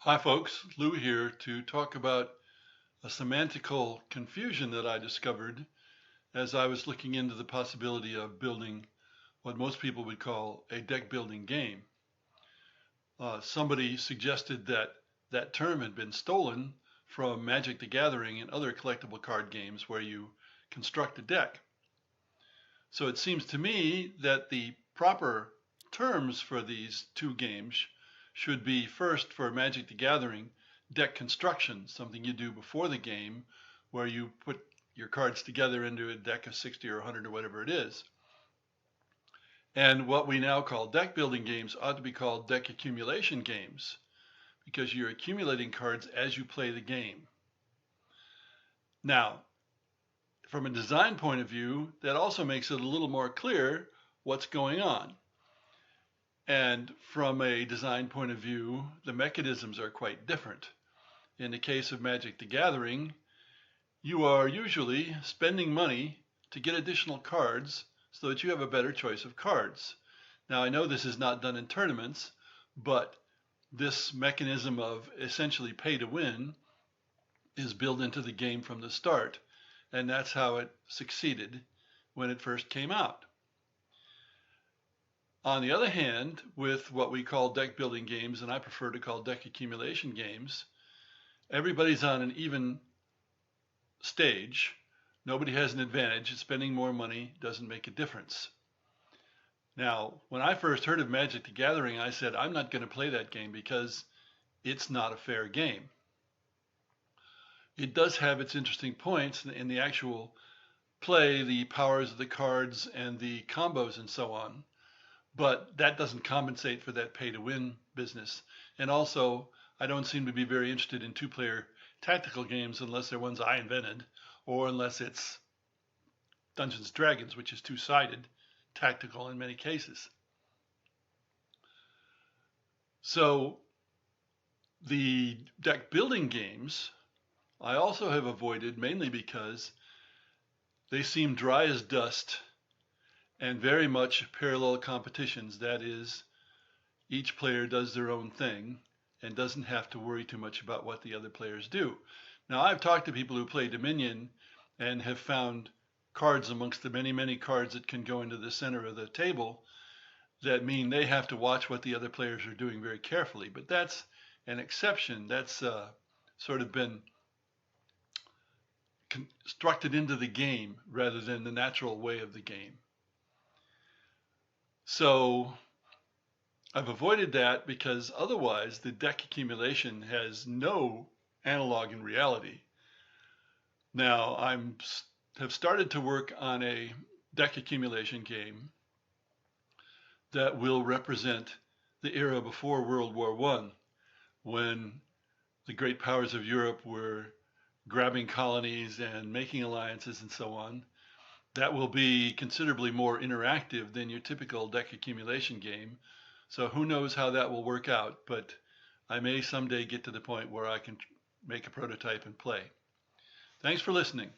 Hi folks, Lou here to talk about a semantical confusion that I discovered as I was looking into the possibility of building what most people would call a deck building game. Somebody suggested that that term had been stolen from Magic the Gathering and other collectible card games where you construct a deck. So it seems to me that the proper terms for these two games should be first for Magic the Gathering, deck construction, something you do before the game where you put your cards together into a deck of 60 or 100 or whatever it is. And what we now call deck building games ought to be called deck accumulation games because you're accumulating cards as you play the game. Now, from a design point of view, that also makes it a little more clear what's going on. And from a design point of view, the mechanisms are quite different. In the case of Magic the Gathering, you are usually spending money to get additional cards so that you have a better choice of cards. Now, I know this is not done in tournaments, but this mechanism of essentially pay to win is built into the game from the start. And that's how it succeeded when it first came out. On the other hand, with what we call deck building games, and I prefer to call deck accumulation games, everybody's on an even stage. Nobody has an advantage. Spending more money doesn't make a difference. Now, when I first heard of Magic the Gathering, I said, I'm not going to play that game because it's not a fair game. It does have its interesting points in the actual play, the powers of the cards and the combos and so on. But that doesn't compensate for that pay to win business. And also, I don't seem to be very interested in two-player tactical games unless they're ones I invented, or unless it's Dungeons and Dragons, which is two-sided, tactical in many cases. So the deck building games I also have avoided mainly because they seem dry as dust and very much parallel competitions. That is, each player does their own thing and doesn't have to worry too much about what the other players do. Now, I've talked to people who play Dominion and have found cards amongst the many, many cards that can go into the center of the table that mean they have to watch what the other players are doing very carefully. But that's an exception. That's sort of been constructed into the game rather than the natural way of the game. So I've avoided that because otherwise the deck accumulation has no analog in reality. Now have started to work on a deck accumulation game that will represent the era before World War I, when the great powers of Europe were grabbing colonies and making alliances and so on. That will be considerably more interactive than your typical deck accumulation game. So who knows how that will work out, but I may someday get to the point where I can make a prototype and play. Thanks for listening.